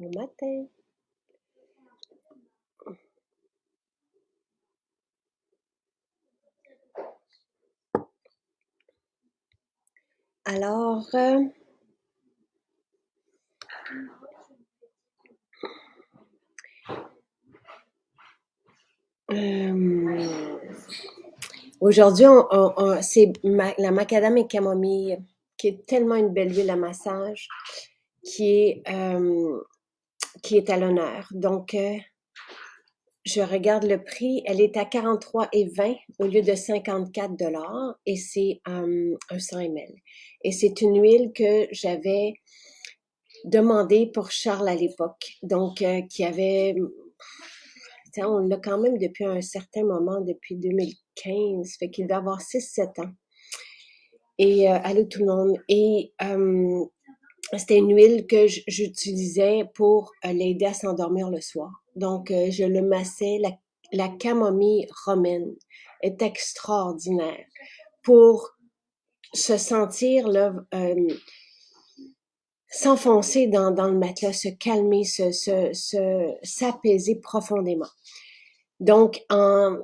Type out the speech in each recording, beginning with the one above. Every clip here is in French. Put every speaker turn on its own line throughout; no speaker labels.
Bon matin. Alors, aujourd'hui, c'est la macadam et camomille, qui est tellement une belle huile à massage, qui est à l'honneur. Donc, je regarde le prix, elle est à 43,20 au lieu de 54 $ et c'est un 100 ml. Et c'est une huile que j'avais demandée pour Charles à l'époque, donc qui avait, on l'a quand même depuis un certain moment, depuis 2015, fait qu'il doit avoir 6-7 ans. Et allô tout le monde. Et c'était une huile que j'utilisais pour l'aider à s'endormir le soir. Donc, je le massais. La camomille romaine est extraordinaire pour se sentir là, s'enfoncer dans le matelas, se calmer, s'apaiser profondément. Donc, en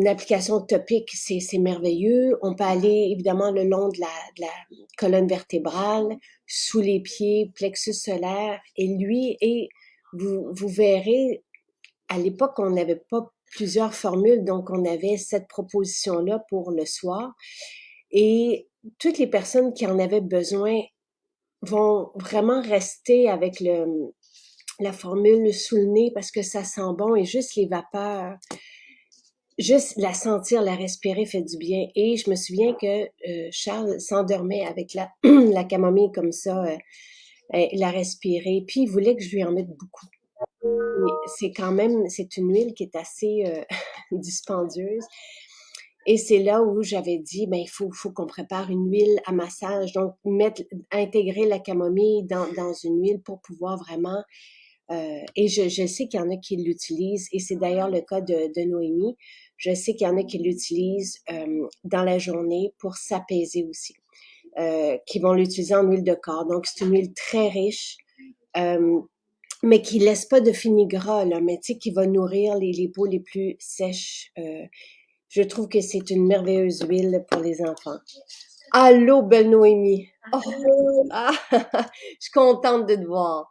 application topique, c'est merveilleux. On peut aller évidemment le long de la colonne vertébrale, sous les pieds, plexus solaire, et vous verrez, à l'époque, on n'avait pas plusieurs formules, donc on avait cette proposition-là pour le soir. Et toutes les personnes qui en avaient besoin vont vraiment rester avec la formule sous le nez parce que ça sent bon et juste les vapeurs, juste la sentir, la respirer fait du bien. Et je me souviens que Charles s'endormait avec la camomille comme ça, la respirer. Puis il voulait que je lui en mette beaucoup. C'est une huile qui est assez dispendieuse. Et c'est là où j'avais dit, ben il faut qu'on prépare une huile à massage, donc intégrer la camomille dans une huile pour pouvoir vraiment. Et je sais qu'il y en a qui l'utilisent, et c'est d'ailleurs le cas de Noémie. Je sais qu'il y en a qui l'utilisent dans la journée pour s'apaiser aussi, qui vont l'utiliser en huile de corps. Donc c'est une huile très riche. Mais qui laisse pas de fini-gras, là, mais tu sais, qui va nourrir les peaux les plus sèches. Je trouve que c'est une merveilleuse huile pour les enfants. Allô, belle Noémie! Oh, ah, je suis contente de te voir.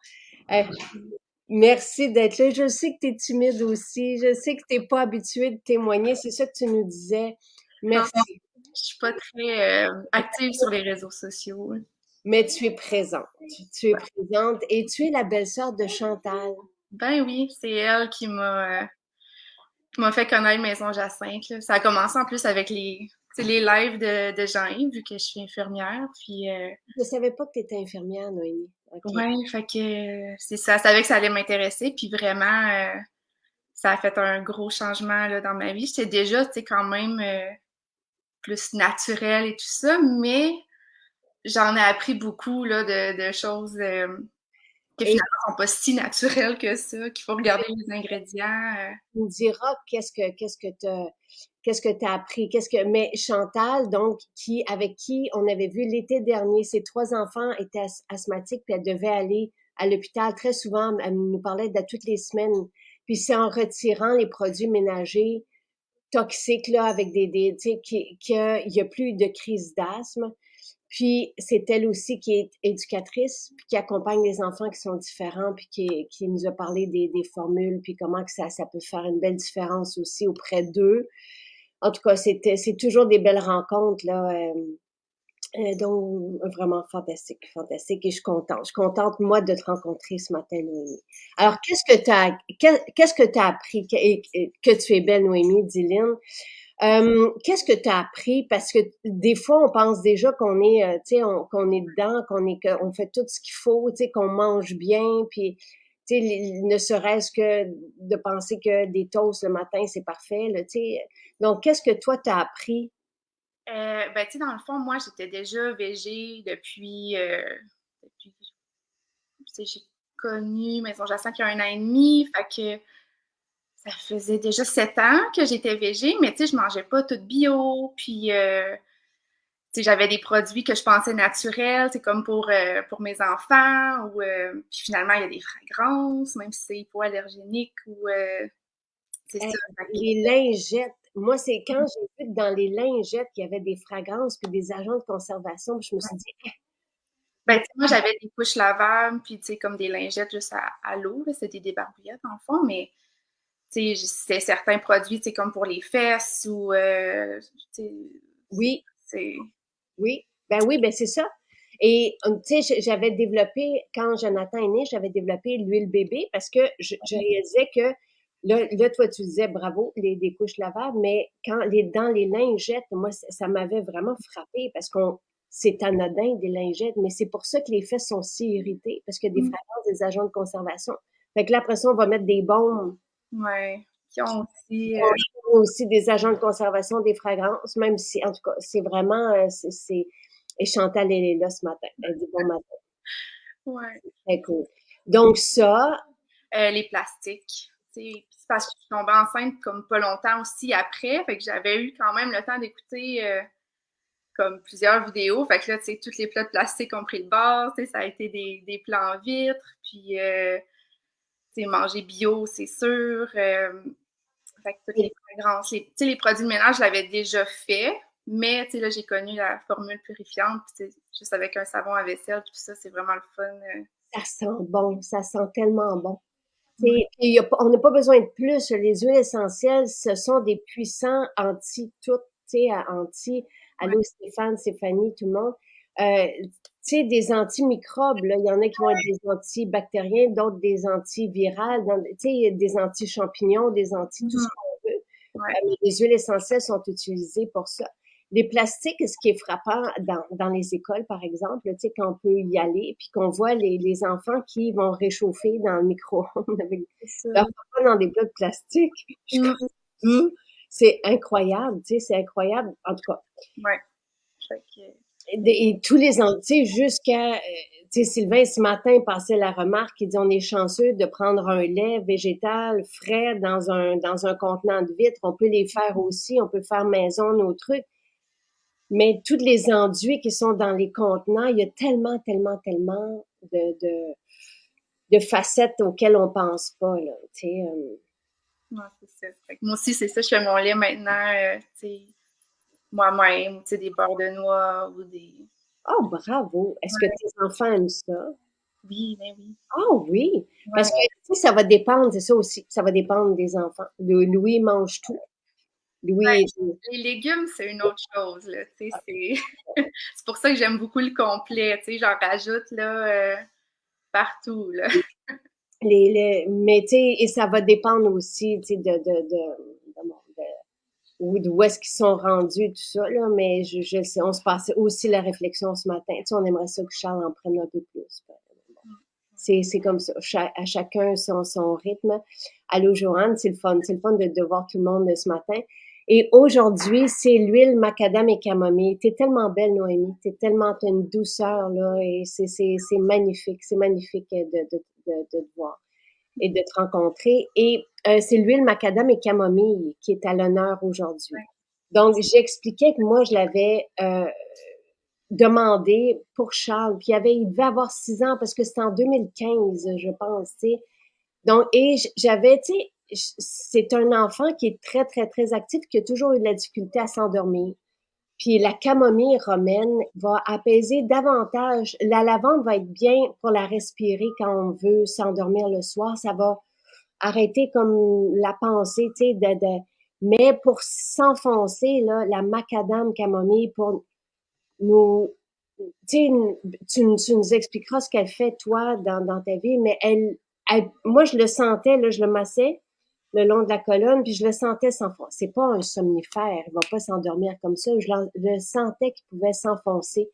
Merci d'être là. Je sais que tu es timide aussi. Je sais que tu n'es pas habituée de témoigner. C'est ça que tu nous disais.
Non, non,
Merci.
je suis pas très active sur les réseaux sociaux.
Mais tu es présente. Tu es présente et tu es la belle-sœur de Chantal.
Ben oui, c'est elle qui m'a fait connaître Maison Jacinthe, là. Ça a commencé en plus avec les lives de Jean-Yves, vu que je suis infirmière. Puis,
Je ne savais pas que tu étais infirmière, Noémie. OK.
ouais, fait que c'est ça. Je savais que ça allait m'intéresser. Puis vraiment, ça a fait un gros changement là, dans ma vie. J'étais déjà, tu sais, quand même plus naturelle et tout ça, mais j'en ai appris beaucoup là, de choses que
Et
finalement sont pas si naturelles que ça, qu'il faut regarder les ingrédients.
tu me diras qu'est-ce que tu as appris, mais Chantal, donc, avec qui on avait vu l'été dernier, ses 3 enfants étaient asthmatiques, puis elle devait aller à l'hôpital très souvent. Elle nous parlait de toutes les semaines. Puis c'est en retirant les produits ménagers toxiques, là, avec tu sais, qu'il y a plus de crise d'asthme. Puis c'est elle aussi qui est éducatrice, puis qui accompagne les enfants qui sont différents, puis qui nous a parlé des formules, puis comment que ça peut faire une belle différence aussi auprès d'eux. En tout cas, c'est toujours des belles rencontres, là. Donc, vraiment fantastique, fantastique. Et je suis contente. Je suis contente, moi, de te rencontrer ce matin, Noémie. Alors, qu'est-ce que tu as appris que tu es belle, Noémie, dit Lynn? Qu'est-ce que tu as appris? Parce que des fois, on pense déjà qu'on est, tu sais, qu'on est dedans, qu'on fait tout ce qu'il faut, tu sais, qu'on mange bien, puis, tu sais, ne serait-ce que de penser que des toasts le matin, c'est parfait, là, tu sais. Donc, qu'est-ce que toi, tu as appris?
Ben, tu sais, dans le fond, moi, j'étais déjà végé depuis tu sais, j'ai connu Maison Jacinthe il y a 1 an et demi, fait que ça faisait déjà 7 ans que j'étais végé, mais tu sais, je mangeais pas tout bio, puis tu j'avais des produits que je pensais naturels, c'est comme pour mes enfants, ou puis finalement, il y a des fragrances, même si c'est hypoallergénique, ou c'est
Hey,
ça.
les lingettes, moi, c'est quand j'ai vu que dans les lingettes, il y avait des fragrances puis des agents de conservation, puis je me suis dit,
Ben, tu sais, moi, j'avais des couches lavables, puis tu sais, comme des lingettes juste à l'eau, là, c'était des débarbouillettes en fond, mais tu sais, c'était certains produits, tu sais, comme pour les fesses, ou tu sais,
oui,
c'est...
oui, ben c'est ça. Et tu sais, j'avais développé, quand Jonathan est né, j'avais développé l'huile bébé parce que je réalisais que, là, toi, tu disais bravo, des couches lavables, mais dans les lingettes, moi, ça m'avait vraiment frappé parce qu'on, c'est anodin des lingettes, mais c'est pour ça que les fesses sont si irritées parce qu'il y a des
Mm.
fragrances, des agents de conservation. Fait que là, après ça, on va mettre des baumes
Ouais. Qui ont aussi...
ont aussi des agents de conservation, des fragrances, même si, en tout cas, c'est vraiment, et Chantal, elle est là ce matin. Elle dit bon matin.
ouais.
Très cool. Donc ça,
Les plastiques. C'est parce que je suis tombée enceinte comme pas longtemps aussi après, fait que j'avais eu quand même le temps d'écouter comme plusieurs vidéos. Fait que là, tu sais, tous les plats de plastique ont pris le bord, tu sais, ça a été des plats en vitre, puis tu sais, manger bio, c'est sûr. Fait que toutes les fragrances, tu sais, les produits de ménage, je l'avais déjà fait, mais tu sais, là, j'ai connu la formule purifiante, puis juste avec un savon à vaisselle, tout ça, c'est vraiment le fun.
ça sent bon, ça sent tellement bon.
Ouais.
On n'a pas besoin de plus. Les huiles essentielles, ce sont des puissants anti-tout, tu sais, anti,
Ouais.
allô Stéphane, Stéphanie, tout le monde. Tu sais, des antimicrobes, là. Il y en a qui vont être des antibactériens, d'autres des antivirales, tu sais, des anti-champignons, des anti tout ce
Mhm.
qu'on veut.
Ouais.
Mais les huiles essentielles sont utilisées pour ça. Les plastiques, ce qui est frappant dans les écoles, par exemple, tu sais, quand on peut y aller, puis qu'on voit les enfants qui vont réchauffer dans le micro-ondes avec
C'est ça.
leur papa dans des plats de plastique. Je suis
Mm.
comme, c'est incroyable, tu sais, c'est incroyable. En tout cas,
Ouais. Fait que,
et tous les ans, tu sais, jusqu'à, tu sais, Sylvain, ce matin, passait la remarque, il dit, on est chanceux de prendre un lait végétal frais dans un contenant de vitre. On peut les faire aussi, on peut faire maison nos trucs. Mais tous les enduits qui sont dans les contenants, il y a tellement, tellement, tellement de facettes auxquelles on pense pas, là, tu sais.
ouais, c'est ça. Fait que moi aussi, c'est ça, je fais mon lait maintenant, tu sais, moi-même, tu sais, des beurres de noix ou des...
Oh, bravo! Est-ce que
Ouais.
tes enfants aiment ça?
Oui, ben oui.
Ah oui! Parce
Ouais.
que, tu sais, ça va dépendre, c'est ça aussi, ça va dépendre des enfants. Louis mange tout. Louis est...
Les légumes, c'est une autre chose, là, tu sais, c'est... c'est pour ça que j'aime beaucoup le complet, tu sais, j'en rajoute, là, partout, là.
Mais tu sais, et ça va dépendre aussi, tu sais, d'où est-ce qu'ils sont rendus, tout ça, là, mais je sais, on se passait aussi la réflexion ce matin. Tu sais, on aimerait ça que Charles en prenne un peu plus. C'est comme ça. À chacun son rythme. Allô, Joanne, c'est le fun. C'est le fun de voir tout le monde ce matin. Et aujourd'hui, c'est l'huile macadam et camomille. T'es tellement belle, Noémie. T'as une douceur, là, et c'est magnifique. C'est magnifique de te voir et de te rencontrer. Et c'est l'huile macadam et camomille qui est à l'honneur aujourd'hui.
Ouais.
Donc, j'expliquais que moi, je l'avais demandé pour Charles, puis il devait avoir 6 ans parce que c'était en 2015, je pense, tu sais. Donc, et j'avais, tu sais, c'est un enfant qui est très, très, très actif, qui a toujours eu de la difficulté à s'endormir. Puis la camomille romaine va apaiser davantage. La lavande va être bien pour la respirer quand on veut s'endormir le soir. Ça va arrêter comme la pensée, tu sais, mais pour s'enfoncer, là, la macadam camomille, pour nous, tu sais, tu nous expliqueras ce qu'elle fait, toi, dans ta vie, mais moi, je le sentais, là, je le massais le long de la colonne, puis je le sentais s'enfoncer. C'est pas un somnifère, il va pas s'endormir comme ça. Je sentais qu'il pouvait s'enfoncer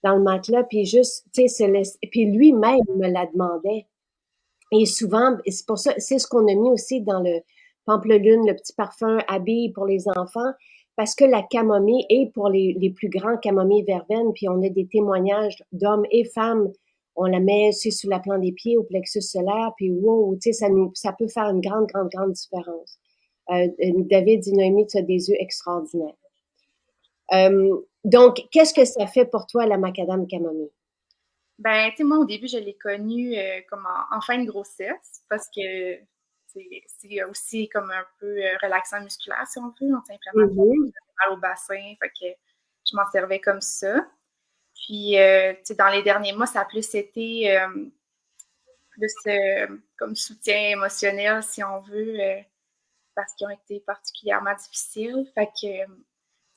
dans le matelas, puis juste, tu sais, puis lui-même me la demandait. Et souvent, et c'est pour ça, c'est ce qu'on a mis aussi dans le pamplemousse, le petit parfum habille pour les enfants, parce que la camomille est pour les plus grands camomille verveine, puis on a des témoignages d'hommes et femmes. On la met aussi sous la plante des pieds, au plexus solaire, puis wow, tu sais, ça peut faire une grande, grande, grande différence. David dit, Noémie, tu as des yeux extraordinaires. Donc, qu'est-ce que ça fait pour toi, la macadam camomille?
Ben, tu sais, moi, au début, je l'ai connu comme en fin de grossesse parce que c'est aussi comme un peu relaxant musculaire, si on veut, anti-inflammatoire.
Mhm.
J'avais mal au bassin, fait que je m'en servais comme ça. Puis, tu sais, dans les derniers mois, ça a plus été plus comme soutien émotionnel, si on veut, parce qu'ils ont été particulièrement difficiles. Fait que, tu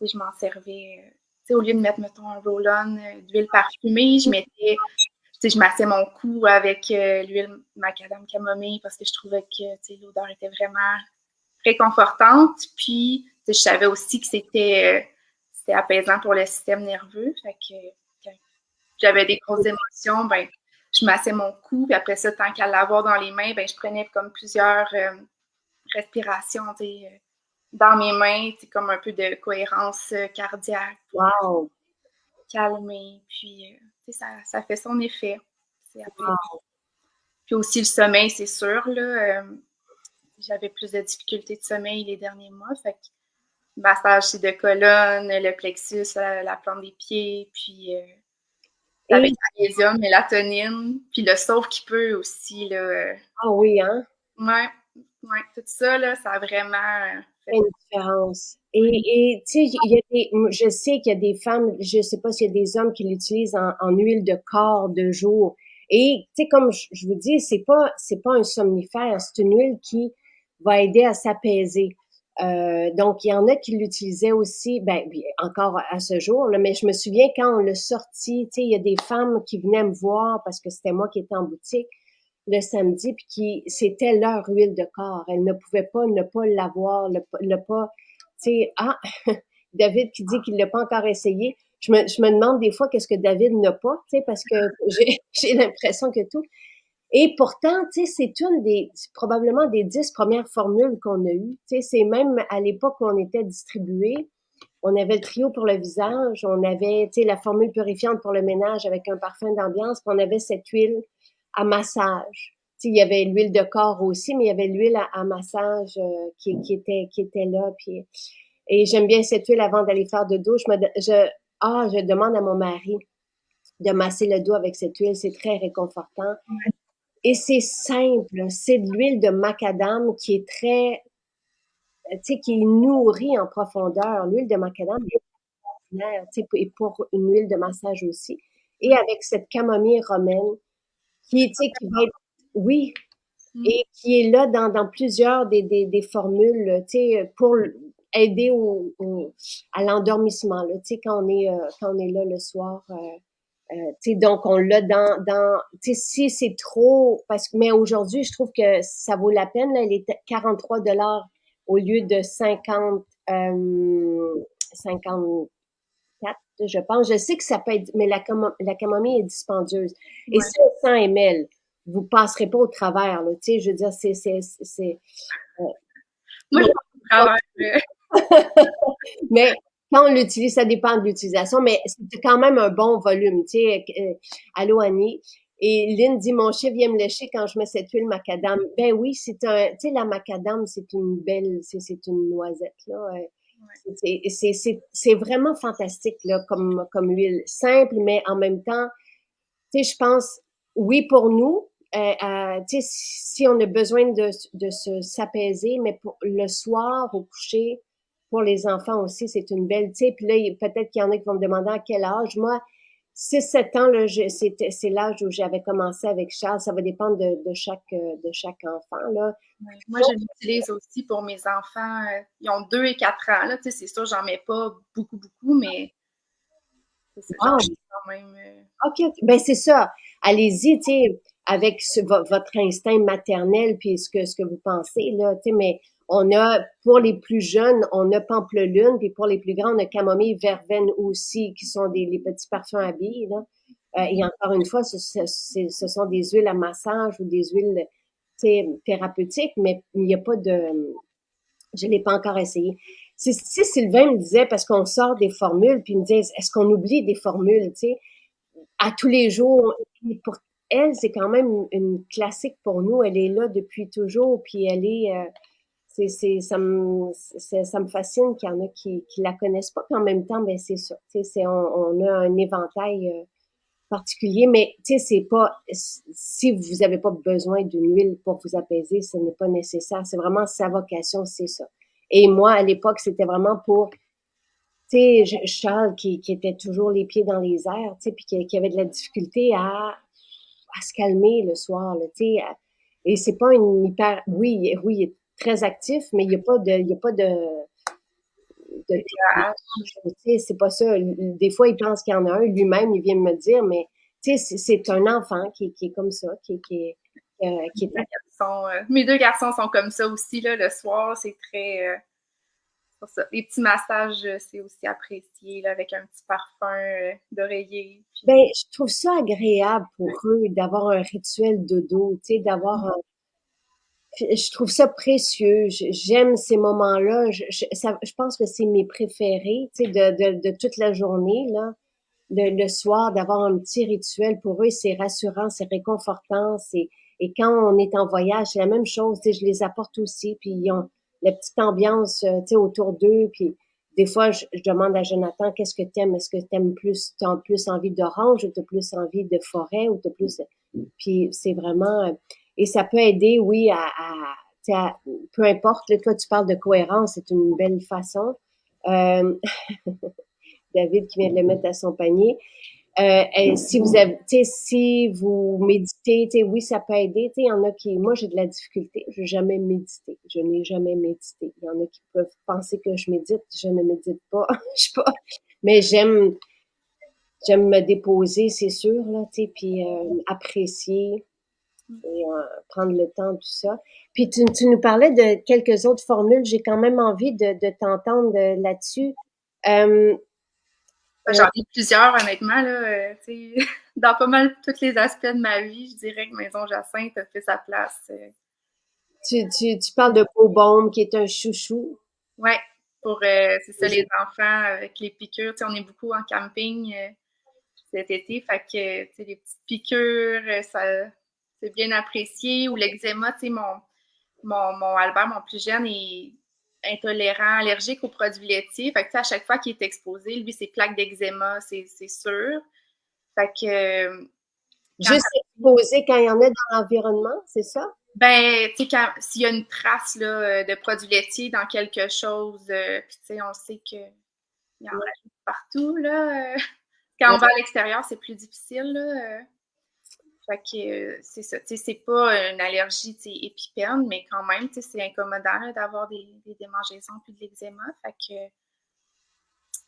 sais, je m'en servais, tu sais, au lieu de mettre, mettons, un roll-on d'huile parfumée, je massais mon cou avec l'huile macadam camomille parce que je trouvais que l'odeur était vraiment réconfortante. Puis, je savais aussi que c'était apaisant pour le système nerveux. Fait que quand j'avais des grosses émotions, ben, je massais mon cou. Puis après ça, tant qu'à l'avoir dans les mains, ben, je prenais comme plusieurs respirations dans mes mains, comme un peu de cohérence cardiaque pour
Wow!
calmer. Puis, ça fait son effet. C'est apaisant.
Wow!
Puis aussi le sommeil, c'est sûr, là. J'avais plus de difficultés de sommeil les derniers mois. Fait que massage de colonne, le plexus, la plante des pieds, puis avec
Et,
magnésium, mélatonine, puis le sauve qui peut aussi, là.
ah oui, hein?
Ouais, ouais, tout ça, là, ça a vraiment fait.
Une différence. Et tu sais, il y a je sais qu'il y a des femmes, je sais pas s'il y a des hommes qui l'utilisent en huile de corps de jour. Et tu sais, comme je vous dis, c'est pas un somnifère, c'est une huile qui va aider à s'apaiser. Donc, il y en a qui l'utilisaient aussi, ben, oui, encore à ce jour, là, mais je me souviens quand on l'a sorti, tu sais, il y a des femmes qui venaient me voir parce que c'était moi qui étais en boutique le samedi, puis qui c'était leur huile de corps. Elles ne pouvaient pas ne pas l'avoir, le pas, tu sais, ah, David qui dit qu'il l'a pas encore essayé. Je me demande des fois qu'est-ce que David n'a pas, tu sais, parce que j'ai l'impression que tout. Et pourtant, tu sais, c'est probablement des 10 premières formules qu'on a eues. Tu sais, c'est même à l'époque où on était distribué. On avait le trio pour le visage, on avait, tu sais, la formule purifiante pour le ménage avec un parfum d'ambiance, puis on avait cette huile à massage. Tu sais, il y avait l'huile de corps aussi, mais il y avait l'huile à massage qui était là. Puis, et j'aime bien cette huile avant d'aller faire de dos. Je demande à mon mari de masser le dos avec cette huile, c'est très réconfortant. Et c'est simple, c'est de l'huile de macadam qui est très, tu sais, qui est nourrie en profondeur. L'huile de macadam tu sais, et pour une huile de massage aussi. Et avec cette camomille romaine qui, tu sais, qui va être, oui,
Mm.
et qui est là dans plusieurs des formules, tu sais, pour aider à l'endormissement, là, tu sais, quand on est là le soir. Tu sais, donc on l'a tu sais, si c'est trop, parce que, mais aujourd'hui, je trouve que ça vaut la peine, là, elle est 43 $ au lieu de 50 4, je pense. Je sais que ça peut être, mais la camomille est dispendieuse. Et
Ouais.
si 100 ml, vous passerez pas au travers, là. Tu sais, je veux dire, euh,
Moi, je pense au travers.
mais quand on l'utilise, ça dépend de l'utilisation, mais c'est quand même un bon volume, tu sais. Allô, Annie. Et Lynn dit, mon chien vient me lécher quand je mets cette huile macadam. Ben oui, tu sais, la macadam, c'est une belle, c'est une noisette, là.
Ouais.
C'est vraiment fantastique, là, comme huile. Simple, mais en même temps, tu sais, je pense, oui, pour nous, tu sais, si on a besoin de s'apaiser, mais pour le soir, au coucher, pour les enfants aussi, c'est une belle, tu sais, puis là, peut-être qu'il y en a qui vont me demander à quel âge. Moi, 6-7 ans, là, c'est l'âge où j'avais commencé avec Charles. Ça va dépendre de chaque enfant, là.
Ouais. Moi, je l'utilise aussi pour mes enfants. Ils ont 2 et 4 ans. Là. Tu sais, c'est sûr, j'en mets pas beaucoup, beaucoup, mais c'est ça, j'en
Wow.
mets quand même.
OK, OK. Ben, c'est ça. Allez-y, tu sais, avec votre instinct maternel puis ce que vous pensez, là, tu sais, mais on a, pour les plus jeunes, on a pamplemousse, puis pour les plus grands, on a camomille, verveine aussi, qui sont les petits parfums à billes, là. Et encore une fois, ce sont des huiles à massage ou des huiles, tu sais, thérapeutiques, mais il n'y a pas de, je l'ai pas encore essayé. Si Sylvain me disait, parce qu'on sort des formules, puis il me disait, est-ce qu'on oublie des formules, tu sais? À tous les jours. Et pour elle, c'est quand même une classique pour nous. Elle est là depuis toujours, puis Ça me fascine qu'il y en a qui la connaissent pas, puis en même temps, ben c'est ça. On a un éventail particulier, mais tu sais, c'est pas si vous avez pas besoin d'une huile pour vous apaiser, ce n'est pas nécessaire. C'est vraiment sa vocation, c'est ça. Et moi, à l'époque, c'était vraiment pour tu sais, Charles qui était toujours les pieds dans les airs, tu sais, puis qui avait de la difficulté à se calmer le soir, là, tu sais. Et c'est pas une hyper, oui, il est très actif, mais il y a pas de, tu sais, c'est pas ça. Des fois, il pense qu'il y en a un, lui-même, il vient me dire, mais tu sais, c'est un enfant qui est comme ça, qui est
Mes deux garçons sont comme ça aussi, là, le soir, c'est très... pour ça. Les petits massages, c'est aussi apprécié, là, avec un petit parfum d'oreiller. Puis...
Ben, je trouve ça agréable pour eux d'avoir un rituel dodo, tu sais, je trouve ça précieux. J'aime ces moments-là. Je pense que c'est mes préférés, tu sais, de toute la journée, là. Le soir, d'avoir un petit rituel pour eux, c'est rassurant, c'est réconfortant. Et quand on est en voyage, c'est la même chose. Tu sais, je les apporte aussi, puis ils ont la petite ambiance, tu sais, autour d'eux. Puis des fois, je demande à Jonathan, qu'est-ce que t'aimes? Est-ce que t'as plus envie d'orange ou t'as plus envie de forêt ou t'as plus... Puis c'est vraiment... et ça peut aider, oui, tu sais, peu importe. Là, toi, tu parles de cohérence, c'est une belle façon. Euh, David qui vient de le mettre à son panier. Si vous avez, si vous méditez, oui, ça peut aider. Il y en a qui, moi, j'ai de la difficulté. Je n'ai jamais médité. Je n'ai jamais médité. Il y en a qui peuvent penser que je médite. Je ne médite pas. Je sais pas. Mais j'aime me déposer, c'est sûr, là, puis apprécier et prendre le temps, tout ça. Puis tu nous parlais de quelques autres formules. J'ai quand même envie de t'entendre là-dessus. Euh,
J'en ai plusieurs, honnêtement, là, dans pas mal tous les aspects de ma vie, je dirais que Maison Jacinthe a fait sa place.
Tu parles de Beau qui est un chouchou.
Ouais, pour, c'est ça, les enfants avec les piqûres. Tu sais, on est beaucoup en camping cet été, fait que, tu sais, les petites piqûres, ça, c'est bien apprécié. Ou l'eczéma, tu sais, mon Albert, mon plus jeune, est intolérant, allergique aux produits laitiers. Fait que, tu sais, à chaque fois qu'il est exposé, lui, c'est plaques d'eczéma, c'est sûr. Fait que,
Juste exposé quand il y en a dans l'environnement, c'est ça?
ben, tu sais, s'il y a une trace là, de produits laitiers dans quelque chose, puis tu sais, on sait qu'il y en a partout, là. Quand on va à l'extérieur, c'est plus difficile, là. Fait que c'est ça. Tu sais, c'est pas une allergie, tu sais, épipène, mais quand même, tu sais, c'est incommodant là, d'avoir des démangeaisons puis de l'eczéma. Fait que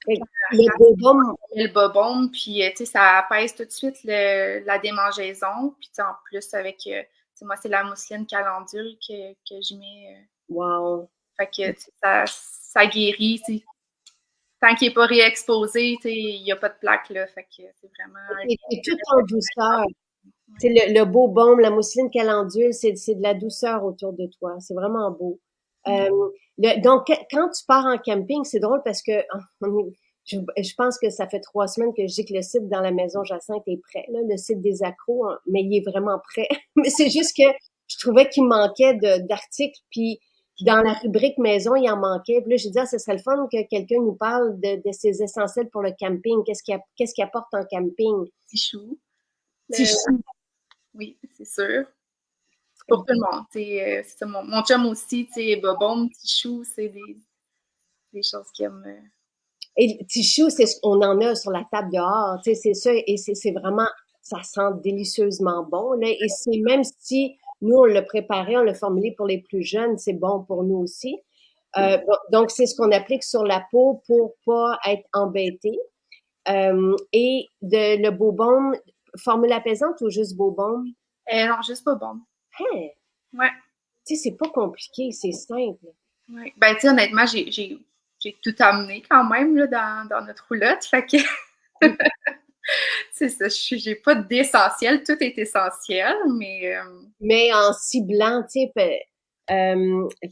Le bobum,
le bobon, puis tu sais, ça apaise tout de suite la démangeaison. Puis tu sais, en plus, avec, tu sais, moi, c'est la mousseline calendule que je mets.
wow.
Fait que tu sais, ça guérit, tu sais. Tant qu'il n'est pas réexposé, tu sais, il n'y a pas de plaque, là. Fait que c'est vraiment un
C'est tout en douceur. C'est le beau baume, la mousseline calendule, c'est de la douceur autour de toi. C'est vraiment beau. Donc, quand tu pars en camping, c'est drôle parce que je pense que ça fait 3 semaines que je dis que le site dans la maison Jacinthe est prêt, là, le site des accros, hein, mais il est vraiment prêt. Mais c'est juste que je trouvais qu'il manquait d'articles, puis dans la rubrique maison, il en manquait. Puis là, j'ai dit, ah, ce serait le fun que quelqu'un nous parle de ses essentiels pour le camping. Qu'est-ce qu'il apporte en camping?
petit chou.
Petit chou.
Oui, c'est sûr. Pour tout le monde. C'est ça, mon chum aussi, tu sais, bobon, petit chou, c'est des choses qu'il aime.
Et le petit chou, c'est ce qu'on en a sur la table dehors, tu sais, c'est ça, et c'est vraiment, ça sent délicieusement bon, là, et c'est même si nous, on l'a préparé, on l'a formulé pour les plus jeunes, c'est bon pour nous aussi. Donc, c'est ce qu'on applique sur la peau pour pas être embêté. Et le bobaume, formule apaisante ou juste bobaume?
Non, juste bobon.
Hein?
Ouais.
Tu sais, c'est pas compliqué, c'est simple.
Ouais. Ben, tu sais, honnêtement, j'ai tout amené quand même là, dans notre roulotte. Fait que c'est ça, j'ai pas d'essentiel, tout est essentiel, mais
Mais en ciblant, tu sais,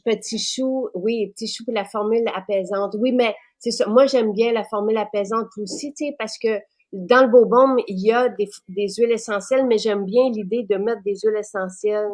petit chou, oui, petit chou pour la formule apaisante. Oui, mais c'est ça. Moi, j'aime bien la formule apaisante aussi, tu sais, parce que dans le Bobaume, il y a des huiles essentielles, mais j'aime bien l'idée de mettre des huiles essentielles.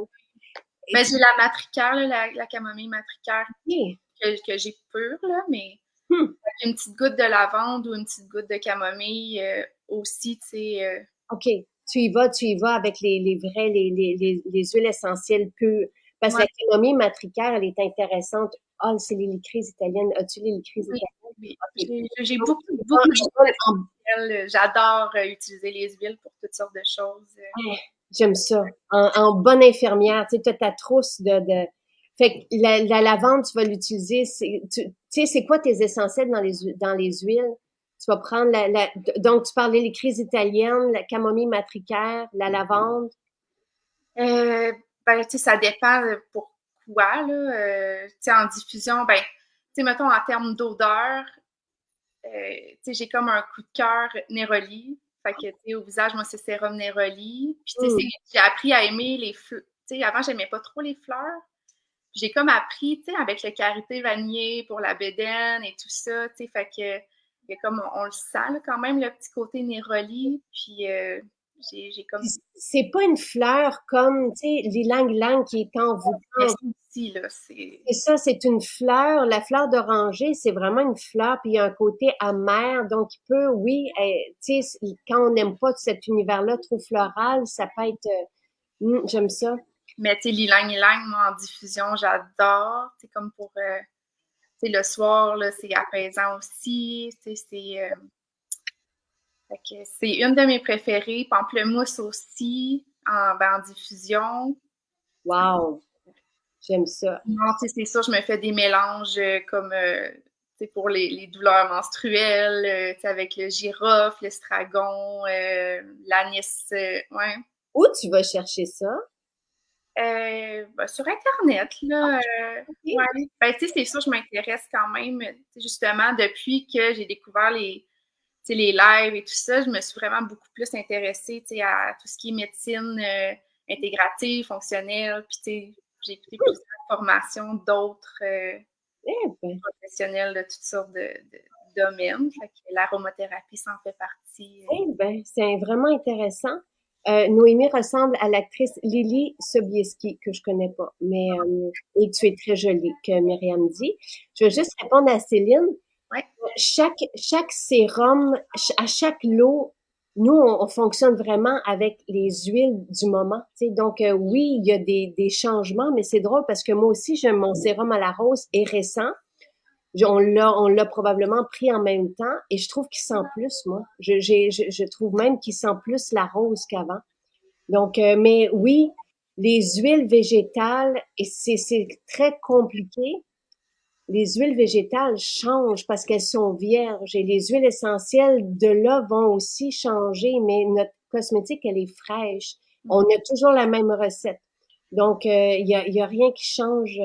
Ben, j'ai la matricaire, là, la camomille matricaire
OK.
que j'ai pure, là, mais
Hmm.
une petite goutte de lavande ou une petite goutte de camomille aussi, tu sais.
OK. Tu y vas avec les vrais, les huiles essentielles pures. Parce que
Ouais,
la camomille matricaire, elle est intéressante. Ah, c'est les licrises italiennes. As-tu les licrises
oui,
italiennes?
oui.
OK.
J'ai
Donc,
beaucoup,
en,
beaucoup d'huiles
en-
essentielles. J'adore utiliser les huiles pour toutes sortes de choses.
Ouais, j'aime ça. En bonne infirmière, tu sais, t'as ta trousse de... Fait que la lavande, tu vas l'utiliser. Tu sais, c'est quoi tes essentiels dans les huiles? Tu vas prendre donc, tu parlais les crises italiennes, la camomille matricaire, la lavande.
Ben, tu sais, ça dépend pourquoi, là. Tu sais, en diffusion, ben, tu sais, mettons, en termes d'odeur, tu sais, j'ai comme un coup de cœur Neroli. Fait que, tu sais, au visage, moi, c'est sérum Neroli. Puis, tu sais,
Hum.
j'ai appris à aimer les fleurs. Tu sais, avant, j'aimais pas trop les fleurs. J'ai comme appris, tu sais, avec le karité vanillé pour la bédaine et tout ça, tu sais, fait que, il y a comme, on le sent, là, quand même, le petit côté Neroli. Puis, j'ai comme,
C'est pas une fleur comme, tu sais, l'ylang-ylang qui est
mais
envoûtante.
ça aussi, là, c'est.
Et ça, c'est une fleur. La fleur d'oranger, c'est vraiment une fleur, puis il y a un côté amer. Donc, il peut, oui, tu sais, quand on n'aime pas cet univers-là trop floral, ça peut être... j'aime ça.
Mais tu sais, l'ilang-ilang, moi, en diffusion, j'adore. C'est comme pour, tu sais, le soir, là, c'est apaisant aussi. Tu sais, fait que c'est une de mes préférées. Pamplemousse aussi, ben, en diffusion.
Wow, j'aime ça.
Non, tu sais, c'est sûr, je me fais des mélanges comme, tu sais, pour les douleurs menstruelles, tu sais, avec le girofle, l'estragon, l'anis, ouais.
Où tu vas chercher ça?
Ben, sur Internet, là,
OK.
ouais. Ben, tu sais, c'est sûr, je m'intéresse quand même, tu sais, justement, depuis que j'ai découvert tu sais, les lives et tout ça, je me suis vraiment beaucoup plus intéressée, tu sais, à tout ce qui est médecine intégrative, fonctionnelle, puis, tu sais, j'ai écouté plusieurs formations d'autres
Eh ben,
professionnels de toutes sortes de domaines. Fait que l'aromathérapie, ça en fait partie.
eh ben, c'est vraiment intéressant. Noémie ressemble à l'actrice Lily Sobieski, que je connais pas, mais et tu es très jolie, que Myriam dit. Je veux juste répondre à Céline.
Ouais.
Chaque sérum, à chaque lot, nous, on fonctionne vraiment avec les huiles du moment. Tu sais. Donc, oui, il y a des changements, mais c'est drôle parce que moi aussi, j'aime mon sérum à la rose est récent. On l'a probablement pris en même temps et je trouve qu'il sent plus, moi. Je trouve même qu'il sent plus la rose qu'avant. Donc, mais oui, les huiles végétales, et c'est très compliqué. Les huiles végétales changent parce qu'elles sont vierges et les huiles essentielles de là vont aussi changer, mais notre cosmétique, elle est fraîche. On a toujours la même recette. Donc, il y a rien qui change.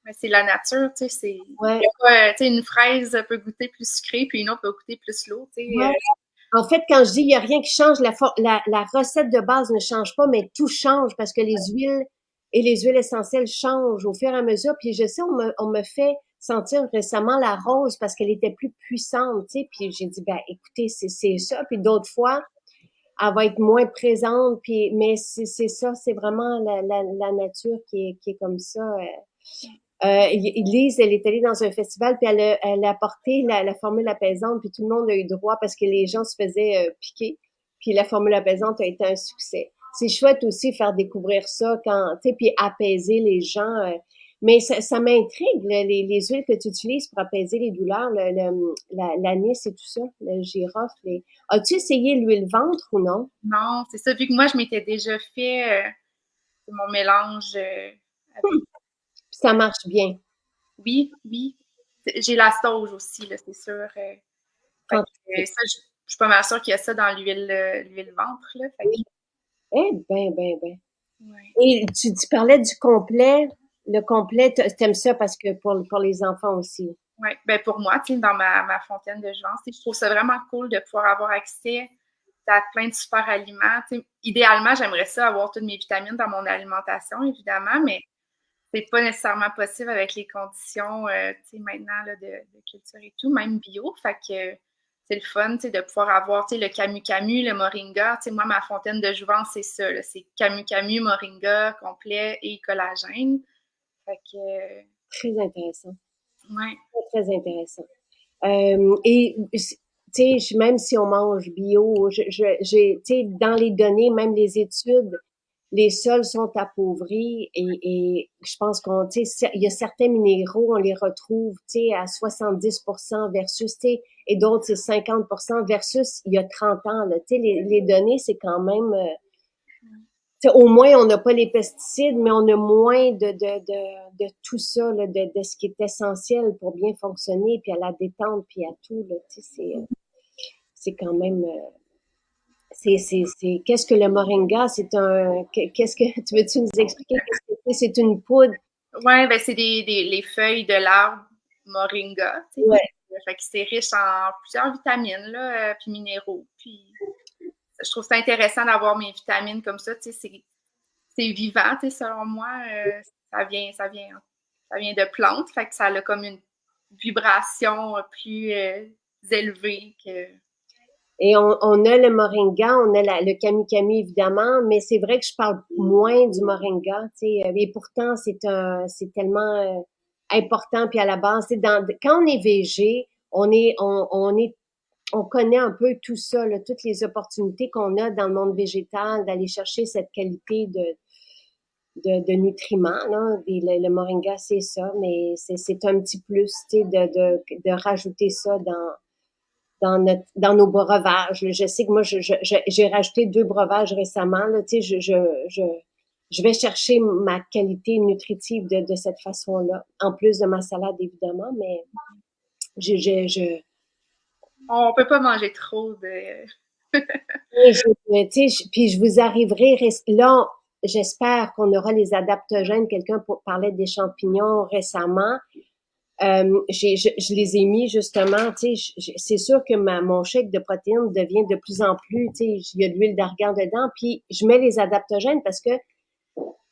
Mais c'est la nature, tu sais,
Ouais,
y a pas, tu sais, une fraise peut goûter plus sucré, puis une autre peut goûter plus lourd, tu sais.
ouais. En fait, quand je dis il y a rien qui change, la recette de base ne change pas, mais tout change parce que les huiles et les huiles essentielles changent au fur et à mesure. Puis je sais, on me fait sentir récemment la rose parce qu'elle était plus puissante, tu sais. Puis j'ai dit, ben écoutez, c'est ça. Puis d'autres fois, elle va être moins présente. Puis mais c'est ça, c'est vraiment la nature qui est comme ça. Lise, elle est allée dans un festival, puis elle a apporté la formule apaisante, puis tout le monde a eu droit parce que les gens se faisaient piquer. Puis la formule apaisante a été un succès. C'est chouette aussi faire découvrir ça quand, tu sais, puis apaiser les gens. Mais ça m'intrigue, les huiles que tu utilises pour apaiser les douleurs, l'anis et tout ça, le girofle. As-tu essayé l'huile ventre ou non?
Non, c'est ça. Vu que moi, je m'étais déjà fait mon mélange avec.
Ça marche bien.
Oui, oui. J'ai la sauge aussi, là, c'est sûr. Fait que
Fantastique.
ça, je suis pas mal sûre qu'il y a ça dans l'huile ventre, là. Fait
Oui.
que,
Eh ben.
ouais.
Et tu parlais du complet. Le complet, t'aimes ça parce que pour les enfants aussi.
Ouais. Ben pour moi, tu sais, dans ma fontaine de jouvence, je trouve ça vraiment cool de pouvoir avoir accès à plein de super aliments. Tu sais, idéalement, j'aimerais ça avoir toutes mes vitamines dans mon alimentation, évidemment, mais c'est pas nécessairement possible avec les conditions, tu sais, maintenant là, de culture et tout, même bio. Fait que c'est le fun, tu sais, de pouvoir avoir, tu sais, le camu-camu, le moringa. Tu sais, moi, ma fontaine de jouvence, c'est ça, là. C'est camu-camu, moringa complet et collagène. Fait que,
Très intéressant.
ouais.
Très, très intéressant. Et tu sais, même si on mange bio, tu sais, dans les données, même les études, les sols sont appauvris et je pense qu'on, tu sais, il y a certains minéraux, on les retrouve, tu sais, à 70% versus, tu sais, et d'autres c'est 50% versus il y a 30 ans, là. Tu sais, les données, c'est quand même, au moins, on n'a pas les pesticides, mais on a moins de tout ça, là, de ce qui est essentiel pour bien fonctionner, puis à la détente, puis à tout. Là, c'est quand même... qu'est-ce que le moringa? Qu'est-ce que... Tu veux-tu nous expliquer qu'est-ce que c'est? C'est une poudre?
Ouais, ben c'est les feuilles de l'arbre moringa, tu sais.
Ouais.
Fait que c'est riche en plusieurs vitamines, là, puis minéraux. Puis je trouve ça intéressant d'avoir mes vitamines comme ça, tu sais, c'est vivant, tu sais, selon moi. Ça vient de plantes, fait que ça a comme une vibration plus élevée que.
Et on a le moringa, on a le kami-kami évidemment, mais c'est vrai que je parle moins du moringa, tu sais, et pourtant c'est tellement important. Puis à la base, c'est quand on est végé, on connaît un peu tout ça, là, toutes les opportunités qu'on a dans le monde végétal d'aller chercher cette qualité de nutriments. Là. Le moringa, c'est ça, mais c'est un petit plus, tu sais, de rajouter ça dans nos breuvages. Je sais que moi, j'ai rajouté 2 breuvages récemment. Là, tu sais, je vais chercher ma qualité nutritive de cette façon-là, en plus de ma salade, évidemment, mais je
On peut pas manger trop de.
oui, tu sais, puis je vous arriverai, là, j'espère qu'on aura les adaptogènes. Quelqu'un parlait des champignons récemment. Je les ai mis justement, tu sais, c'est sûr que mon shake de protéines devient de plus en plus, tu sais, il y a de l'huile d'argan dedans, puis je mets les adaptogènes parce que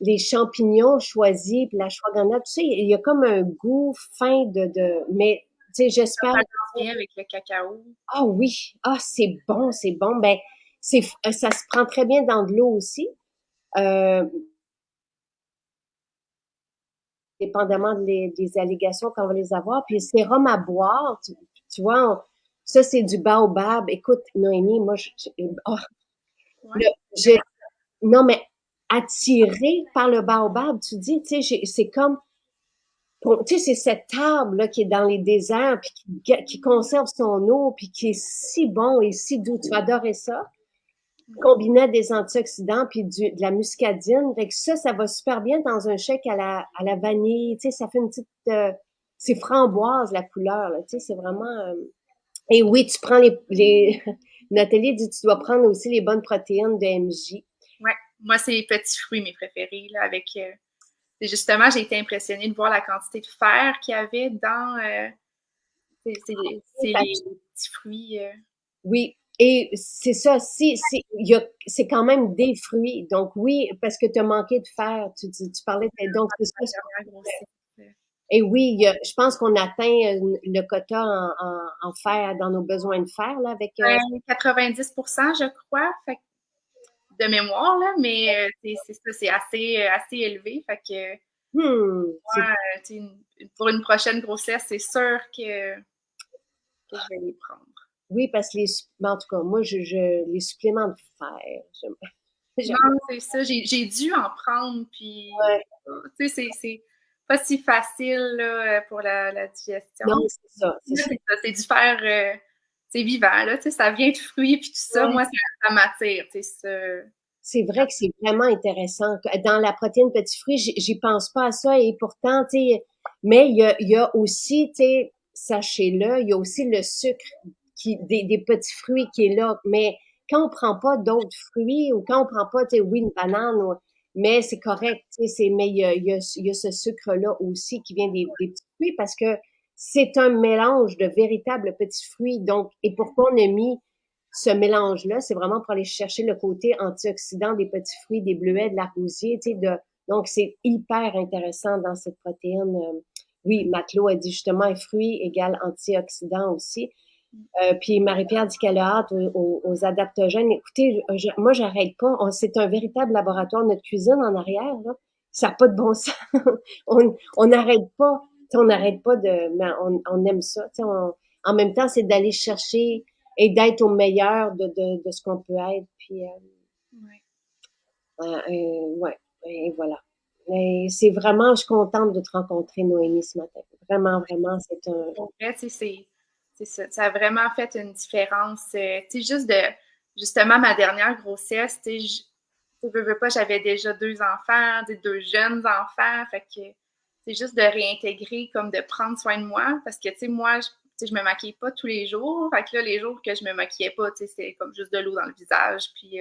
les champignons choisis, puis la ashwagandha, tu sais, il y a comme un goût fin mais tu sais, j'espère.
Ça bien avec le cacao.
Ah oui, ah c'est bon, c'est bon. Ben ça se prend très bien dans de l'eau aussi. Euh, Dépendamment des allégations qu'on va les avoir. Puis le sérum à boire, tu vois, ça c'est du baobab. Écoute, Noémie, moi, oh,
Ouais.
le- je- non mais attiré par le baobab, tu dis, tu sais, c'est comme, tu sais, c'est cette arbre là qui est dans les déserts puis qui conserve son eau puis qui est si bon et si doux. Tu vas adorer ça. Combiné des antioxydants puis de la muscadine. Fait que ça va super bien dans un shake à la vanille. Tu sais, ça fait une petite... c'est framboise, la couleur. Là, tu sais, c'est vraiment... Et oui, tu prends Nathalie dit tu dois prendre aussi les bonnes protéines de MJ.
Ouais. Moi, c'est les petits fruits mes préférés, là, avec. Justement, j'ai été impressionnée de voir la quantité de fer qu'il y avait dans. C'est les petits fruits.
Oui, et c'est ça, c'est quand même des fruits. Donc oui, parce que tu as manqué de fer, tu parlais donc c'est ça.
La dernière grossesse.
Et oui, je pense qu'on atteint le quota en fer dans nos besoins de fer là avec
90%, je crois, fait de mémoire, là, mais c'est ça, c'est assez élevé. Fait que
c'est
moi, pour une prochaine grossesse, c'est sûr que je vais les prendre.
oui parce que en tout cas moi les suppléments de fer,
Non,
j'aime
c'est ça. J'ai dû en prendre, puis
ouais.
tu sais, c'est pas si facile là, pour la
Non,
digestion.
c'est ça, c'est
Là,
ça.
c'est ça, c'est du fer, c'est vivant, là, tu sais, ça vient de fruits, puis tout ça.
Ouais.
Moi, ça m'attire, tu sais, ça.
C'est vrai que c'est vraiment intéressant. Dans la protéine petits fruits, j'y pense pas à ça et pourtant, tu sais, mais il y a aussi, tu sais, sachez-le, il y a aussi le sucre des petits fruits qui est là. Mais quand on prend pas d'autres fruits ou quand on prend pas, tu sais, oui, une banane, mais c'est correct, tu sais, mais il y a ce sucre-là aussi qui vient des petits fruits parce que c'est un mélange de véritables petits fruits. Donc, et pourquoi on a mis ce mélange-là, c'est vraiment pour aller chercher le côté antioxydant des petits fruits, des bleuets, de l'argousier, tu sais, donc c'est hyper intéressant dans cette protéine. Oui, Matelot a dit justement fruits égale antioxydant aussi. Puis Marie-Pierre dit qu'elle a hâte aux adaptogènes. Écoutez, moi, j'arrête pas. C'est un véritable laboratoire. Notre cuisine en arrière, là, ça n'a pas de bon sens. On n'arrête pas. On n'arrête pas de... Mais on aime ça. En même temps, c'est d'aller chercher et d'être au meilleur de ce qu'on peut être. Puis,
Ouais.
ouais, et voilà. Mais c'est vraiment, je suis contente de te rencontrer, Noémie, ce matin. Vraiment, vraiment, c'est un...
Pour vrai, tu sais, c'est ça. Ça a vraiment fait une différence. Tu sais, juste de, justement, ma dernière grossesse, tu sais, veux pas, j'avais déjà 2 enfants, des 2 jeunes enfants. Fait que, c'est juste de réintégrer, comme de prendre soin de moi. Parce que, tu sais, moi, tu sais, je me maquille pas tous les jours. Fait que là, les jours que je me maquillais pas, tu sais, c'était comme juste de l'eau dans le visage. Puis,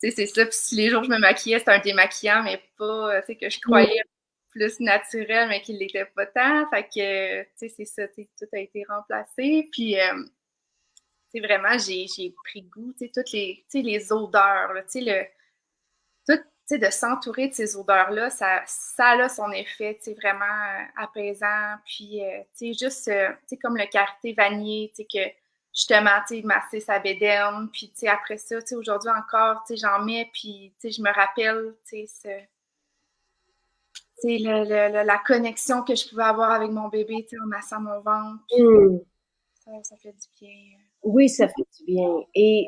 tu sais, c'est ça. Puis si les jours que je me maquillais, c'était un démaquillant, mais pas, tu sais, que je croyais plus naturel, mais qu'il l'était pas tant. Fait que, tu sais, c'est ça, tout a été remplacé. Puis, tu sais, vraiment, j'ai pris goût, tu sais, les odeurs, là, tu sais, tout, tu sais, de s'entourer de ces odeurs-là, ça a son effet, tu sais, vraiment apaisant. Puis, tu sais, juste, tu sais, comme le karité vanillé, tu sais, que justement, tu sais, masser sa bédaine. Puis, tu sais, après ça, tu sais, aujourd'hui encore, tu sais, j'en mets, puis, tu sais, je me rappelle, tu sais, la connexion que je pouvais avoir avec mon bébé, tu sais, en massant mon ventre. Puis,
Hmm.
ça fait du bien.
Oui, ça fait du bien. Et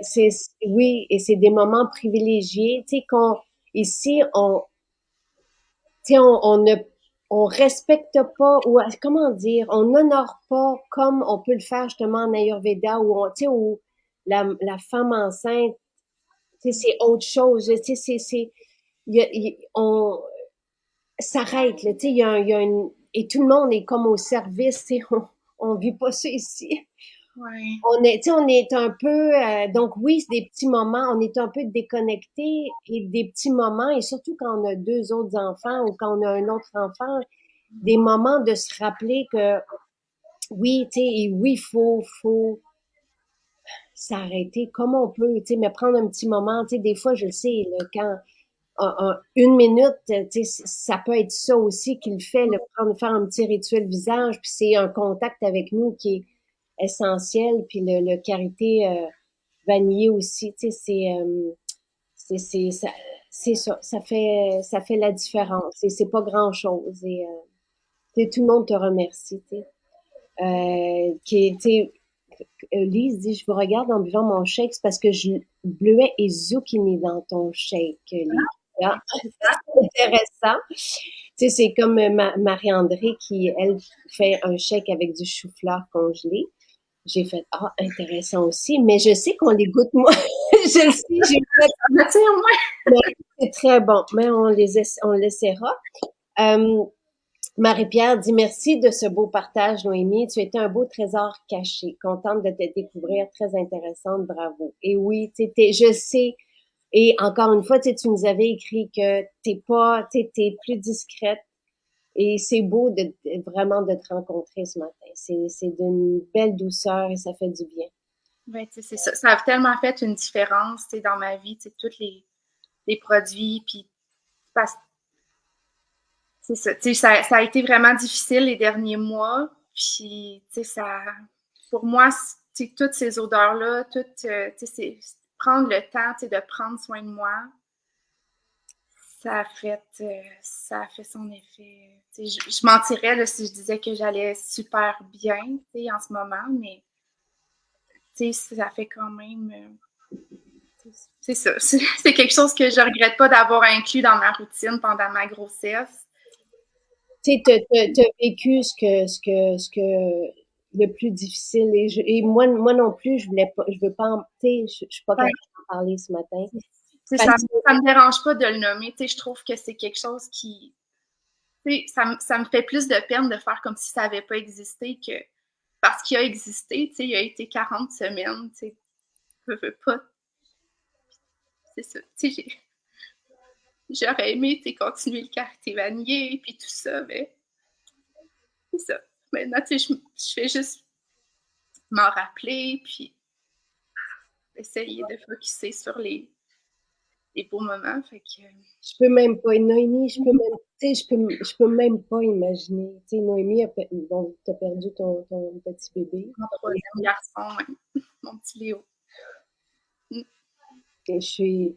oui, et c'est des moments privilégiés. Tu sais, ici, tu sais, on respecte pas, ou comment dire, on n'honore pas comme on peut le faire justement en Ayurveda, tu sais, où la femme enceinte, tu sais, c'est autre chose. Tu sais, on s'arrête, là, tu sais, il y a et tout le monde est comme au service, tu sais, on vit pas ça ici.
Ouais.
Tu sais, on est un peu, donc oui, c'est des petits moments, on est un peu déconnecté et des petits moments, et surtout quand on a 2 autres enfants ou quand on a un autre enfant, des moments de se rappeler que oui, tu sais, et oui, faut s'arrêter comme on peut, tu sais, mais prendre un petit moment, tu sais, des fois, je le sais, là, quand 1 minute, tu sais, ça peut être ça aussi qui le fait, faire un petit rituel visage, puis c'est un contact avec nous qui est essentiel, puis le karité vanillé aussi, tu sais, ça, c'est ça, ça fait la différence, et c'est pas grand-chose, et tu sais, tout le monde te remercie, tu sais. Tu sais, Lise dit, je vous regarde en buvant mon shake, c'est parce que je bleuet et zucchini dans ton shake, Lise. Ah, c'est intéressant. Tu sais, c'est comme Marie-André qui, elle, fait un shake avec du chou-fleur congelé. J'ai fait, ah, intéressant aussi, mais je sais qu'on les goûte moins. Je le sais, j'ai fait,
Ah, tu sais, au moins,
mais c'est très bon, mais on l'essaiera. Euh, Marie-Pierre dit merci de ce beau partage, Noémie. Tu étais un beau trésor caché. Contente de te découvrir. Très intéressante. Bravo. Et oui, je sais. Et encore une fois, tu nous avais écrit que t'es plus discrète. Et c'est beau vraiment de te rencontrer ce matin. C'est d'une belle douceur et ça fait du bien.
ben, tu sais, c'est ça. Ça a tellement fait une différence, tu sais, dans ma vie, tu sais, tous les produits, puis parce c'est ça, tu sais, ça a été vraiment difficile les derniers mois, puis, tu sais, pour moi, tu sais, toutes ces odeurs-là, tu sais, prendre le temps, tu sais, de prendre soin de moi, ça a fait son effet. Tu sais, je mentirais là, si je disais que j'allais super bien, tu sais, en ce moment, mais, tu sais, ça fait quand même... c'est ça. C'est quelque chose que je regrette pas d'avoir inclus dans ma routine pendant ma grossesse.
Tu sais, t'as vécu le plus difficile et moi non plus, je veux pas, tu sais, je suis pas
Ben,
capable d'en parler ce matin.
ça,
Parce que,
ça me dérange pas de le nommer. Je trouve que c'est quelque chose qui. Ça me fait plus de peine de faire comme si ça n'avait pas existé que parce qu'il a existé. Il a été 40 semaines. Je veux pas. C'est ça. J'aurais aimé continuer le quartier vanillé puis tout ça, mais c'est ça. Maintenant, je fais juste m'en rappeler puis essayer de focusser sur les beaux moments. Fait que,
je peux même pas, Noémie, je peux même, Tu sais, je peux même pas imaginer. Tu sais, Noémie, bon, t'as perdu ton petit bébé.
Mon troisième garçon, ouais. Mon petit Léo. Mm.
Et je suis,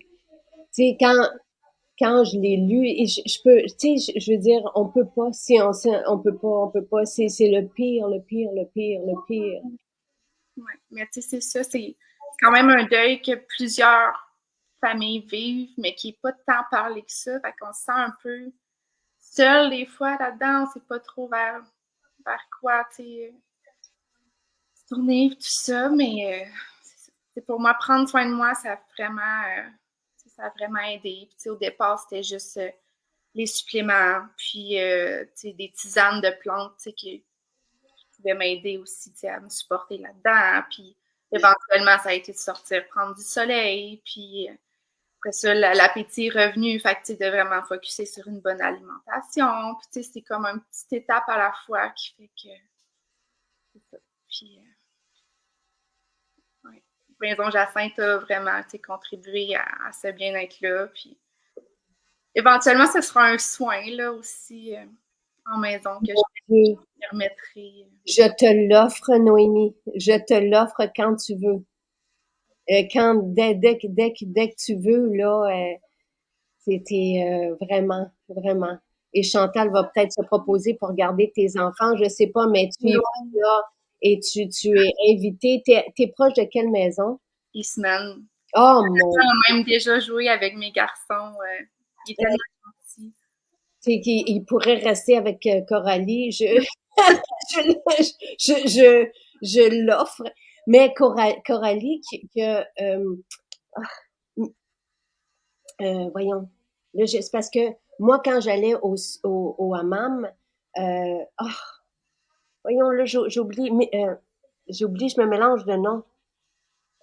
tu sais, quand je l'ai lu, et je peux, tu sais, je veux dire, on peut pas, si on peut pas, c'est le pire, le pire, le pire, le pire.
Ouais. Mais tu sais, c'est ça, c'est quand même un deuil que plusieurs familles vivent, mais qui n'est pas tant parlé que ça. Fait qu'on se sent un peu seul des fois là-dedans, on sait pas trop vers quoi, tu sais, se tourner, tout ça, mais c'est pour moi, prendre soin de moi, ça a vraiment aidé. Puis, au départ, c'était juste les suppléments, puis des tisanes de plantes qui pouvaient m'aider aussi à me supporter là-dedans. Puis éventuellement, ça a été de sortir prendre du soleil. Puis après ça, l'appétit est revenu. Fait que de vraiment focusser sur une bonne alimentation. Puis c'est comme une petite étape à la fois qui fait que c'est ça. Puis ouais. Maison Jacinthe a vraiment contribué à ce bien-être-là. Puis éventuellement, ce sera un soin là aussi en maison que je
Je,
me remettrai.
je te l'offre, Noémie. Je te l'offre quand tu veux. Dès que tu veux, là, c'était vraiment, vraiment. Et Chantal va peut-être se proposer pour garder tes enfants, je sais pas, mais tu y vas là et tu es invité. T'es proche de quelle maison?
Les semaines.
Oh mon,
On a même déjà joué avec mes garçons. Il est tellement gentil.
tu sais qu'il pourrait rester avec Coralie. Je, je l'offre. Mais Coralie, voyons, là, c'est parce que moi, quand j'allais au hammam, ah, voyons, là, j'oublie, j'oublie, je me mélange de noms.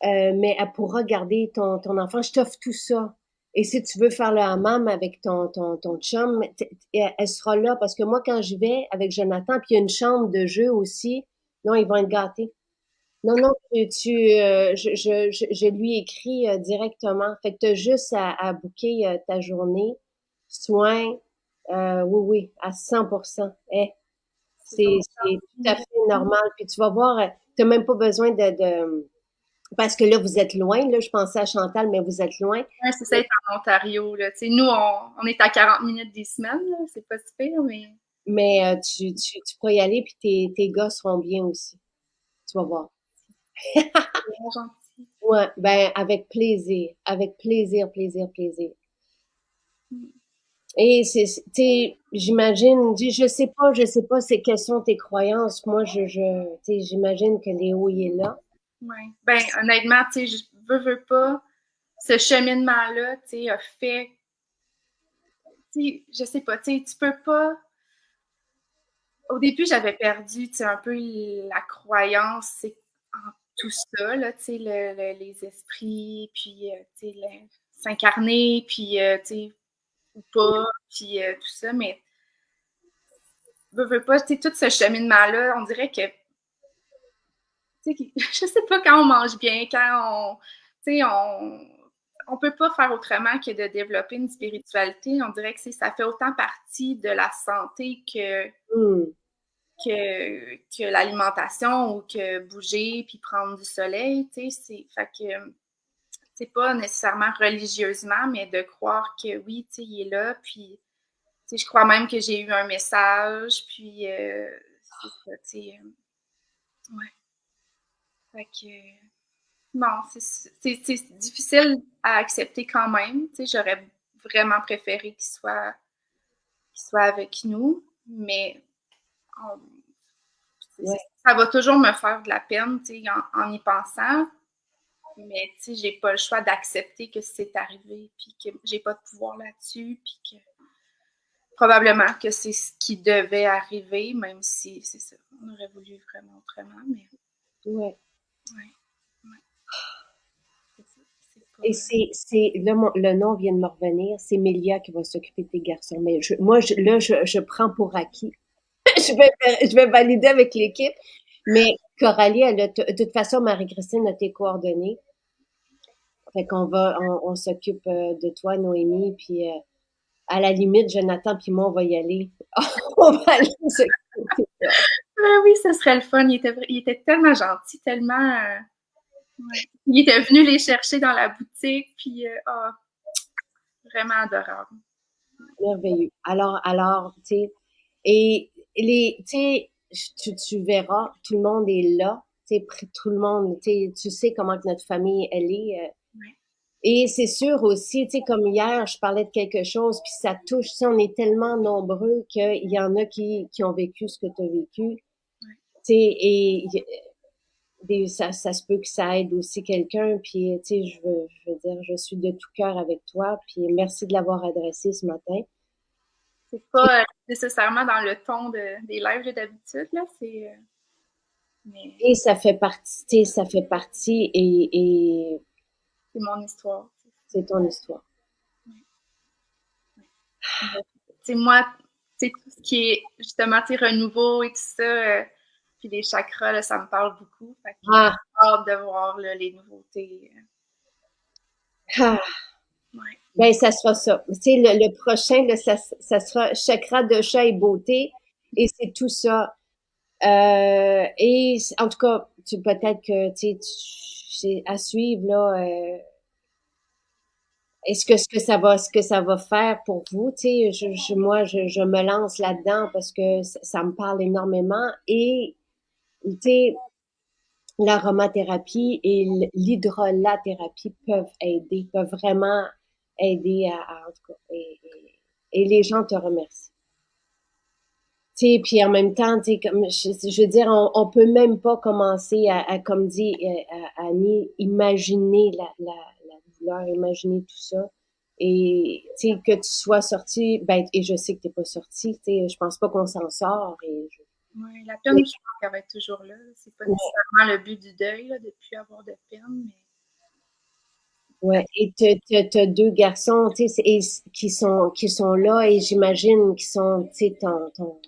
Mais elle pourra garder ton enfant. Je t'offre tout ça. Et si tu veux faire le hammam avec ton chum, elle sera là. Parce que moi, quand je vais avec Jonathan, puis il y a une chambre de jeu aussi, non, ils vont être gâtés. Non, non, je lui écris directement. Fait que tu as juste à booker ta journée. Soins, oui, oui, à 100%. Eh,
C'est donc
c'est tout à
gentil.
fait normal. Puis tu vas voir, tu n'as même pas besoin parce que là, vous êtes loin, là, je pensais à Chantal, mais vous êtes loin.
Ouais, c'est ça, être en Ontario. Là. Nous, on est à 40 minutes des semaines. Là. C'est pas si pire, mais
Mais tu pourras y aller, puis tes gars seront bien aussi. Tu vas voir.
c'est vraiment gentil.
Ouais, ben, avec plaisir. Avec plaisir, plaisir, plaisir. Et tu sais, j'imagine, je sais pas, c'est quelles sont tes croyances. Moi, tu sais, j'imagine que Léo, il est là.
Ouais. Ben, honnêtement, je veux pas, ce cheminement-là, a fait, je sais pas, tu peux pas. Au début, j'avais perdu, un peu la croyance en tout ça, là, les esprits, puis, s'incarner, puis, ou pas, puis tout ça, mais veux pas, tout ce cheminement-là, on dirait que, je sais pas, quand on mange bien, quand on peut pas faire autrement que de développer une spiritualité. On dirait que ça fait autant partie de la santé
Hmm.
que l'alimentation ou que bouger puis prendre du soleil, fait que c'est pas nécessairement religieusement, mais de croire que oui, il est là, puis je crois même que j'ai eu un message, puis c'est ça, ouais. Fait que non, c'est difficile à accepter quand même. J'aurais vraiment préféré qu'il soit avec nous, mais on-
Ouais,
ça va toujours me faire de la peine en y pensant. Mais j'ai pas le choix d'accepter que c'est arrivé, puis que j'ai pas de pouvoir là-dessus, puis que probablement que c'est ce qui devait arriver, même si c'est ça. On aurait voulu vraiment autrement, mais
ouais.
ouais, ouais, c'est ça. C'est pas.
Et là, le nom vient de me revenir. C'est Mélia qui va s'occuper de tes garçons. Mais là, je prends pour acquis. Je vais valider avec l'équipe. Mais Coralie, de toute façon, Marie-Christine a tes coordonnées. Fait qu'on on s'occupe de toi, Noémie, puis à la limite, Jonathan puis moi, on va y aller. On va aller s'occuper de ça.
Ah oui, ce serait le fun. Il était tellement gentil, tellement. Ouais. Il était venu les chercher dans la boutique, puis vraiment adorable.
Merveilleux. Alors, tu sais, et tu sais, tu verras, tout le monde est là, tu sais, tout le monde, tu sais comment que notre famille, elle est.
Ouais.
Et c'est sûr aussi, tu sais, comme hier, je parlais de quelque chose, puis ça touche, tu sais, on est tellement nombreux qu'il y en a qui ont vécu ce que tu as vécu,
Ouais.
tu sais, et ça se peut que ça aide aussi quelqu'un, puis tu sais, je veux dire, je suis de tout cœur avec toi, puis merci de l'avoir adressé ce matin.
C'est pas nécessairement dans le ton des lives d'habitude, là, mais
Et ça fait partie, tu sais, ça fait partie et
c'est mon histoire.
c'est ton histoire.
Moi, tout ce qui est justement renouveau et tout ça, puis les chakras, là, ça me parle beaucoup. Fait que j'ai
Ah,
hâte de voir là, les nouveautés.
ah.
Ouais.
Ben, ça sera ça. Tu sais, le prochain, là, ça sera chakra de chat et beauté. Et c'est tout ça. Et en tout cas, peut-être que c'est à suivre là. Ce que ça va faire pour vous, tu sais, moi, je me lance là-dedans parce que ça me parle énormément. Et tu sais, l'aromathérapie et l'hydrolathérapie peuvent vraiment aider en tout cas. Et les gens te remercient. Tu sais, puis en même temps, tu sais, comme je veux dire, on peut même pas commencer comme dit Annie, imaginer la douleur, imaginer tout ça. Et tu sais, que tu sois sorti, ben, et je sais que t'es pas sorti, tu sais, je pense pas qu'on s'en sort.
Ouais, la peine, je pense qu'elle va être toujours là. C'est pas nécessairement le but du deuil, là, de plus avoir de peine, mais
Ouais, et t'as deux garçons, tu sais, qui sont là, et j'imagine qu'ils sont, tu sais, ton.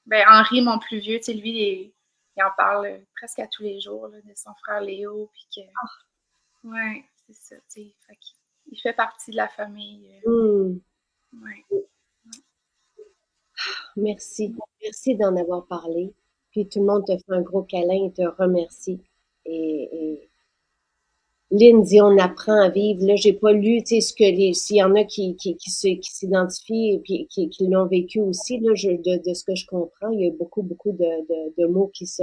ben, Henri, mon plus vieux, lui, il en parle presque à tous les jours là, de son frère Léo, puis que, ouais, c'est ça, fait il fait partie de la famille.
Hmm,
Ouais.
merci. Merci d'en avoir parlé. Puis tout le monde te fait un gros câlin et te remercie. Et Lynn dit on apprend à vivre. Là, j'ai pas lu, tu sais, s'il y en a qui s'identifient et puis qui l'ont vécu aussi, là, de ce que je comprends, il y a beaucoup, beaucoup de mots qui se,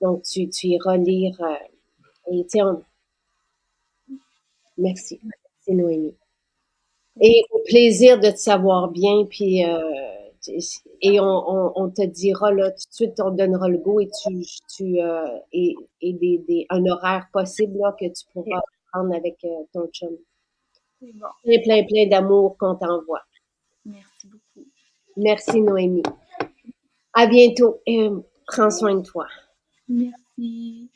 donc tu iras lire, et tu sais, merci. C'est Noémie. Et au plaisir de te savoir bien, puis et on te dira là tout de suite, on te donnera le go et un horaire possible là que tu pourras prendre avec ton chum.
C'est bon.
Plein, plein, plein d'amour qu'on t'envoie.
Merci beaucoup.
Merci Noémie. À bientôt et prends soin de toi.
Merci.